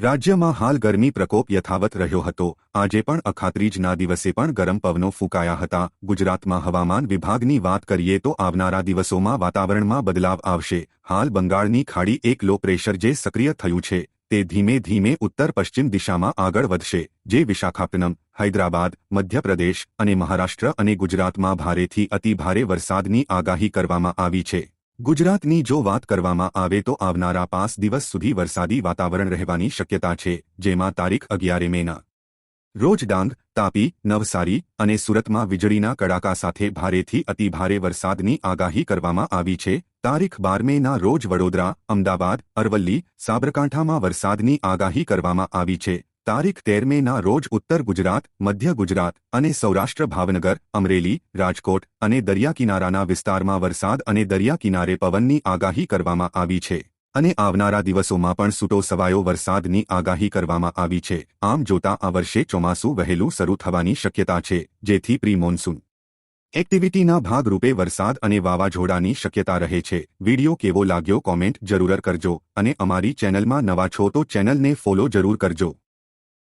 રાજ્યમાં હાલ ગરમી પ્રકોપ યથાવત રહ્યો હતો। આજે પણ અખાત્રીજના દિવસે પણ ગરમ પવનો ફૂંકાયા હતા। ગુજરાતમાં હવામાન વિભાગની વાત કરીએ તો આવનારા દિવસોમાં વાતાવરણમાં બદલાવ આવશે। હાલ બંગાળની ખાડી એક લો પ્રેશર જે સક્રિય થયું છે તે ધીમે ધીમે ઉત્તર પશ્ચિમ દિશામાં આગળ વધશે, જે વિશાખાપટ્ટનમ, હૈદરાબાદ, મધ્યપ્રદેશ અને મહારાષ્ટ્ર અને ગુજરાતમાં ભારેથી અતિભારે વરસાદની આગાહી કરવામાં આવી છે। ગુજરાતની જો વાત કરવામાં આવે તો આવનારા 5 દિવસ સુધી વરસાદી વાતાવરણ રહેવાની શક્યતા છે, જેમાં તારીખ 11 મેના રોજ ડાંગ, તાપી, નવસારી અને સુરતમાં વીજળીના કડાકા સાથે ભારેથી અતિભારે વરસાદની આગાહી કરવામાં આવી છે। તારીખ 12 મેના રોજ વડોદરા, અમદાવાદ, અરવલ્લી, સાબરકાંઠામાં વરસાદની આગાહી કરવામાં આવી છે। તારીખ 13 મેના રોજ ઉત્તર ગુજરાત, મધ્ય ગુજરાત અને સૌરાષ્ટ્ર, ભાવનગર, અમરેલી, રાજકોટ અને દરિયાકિનારાના વિસ્તારમાં વરસાદ અને દરિયાકિનારે પવનની આગાહી કરવામાં આવી છે અને આવનારા દિવસોમાં પણ છૂટો છવાયો વરસાદની આગાહી કરવામાં આવી છે। આમ જોતા આ વર્ષે ચોમાસું વહેલું શરૂ થવાની શક્યતા છે, જેથી પ્રી મોન્સૂન એક્ટિવિટીના ભાગરૂપે વરસાદ અને વાવાઝોડાની શક્યતા રહે છે। વિડીયો કેવો લાગ્યો કોમેન્ટ જરૂર કરજો અને અમારી ચેનલમાં નવા છો તો ચેનલને ફોલો જરૂર કરજો।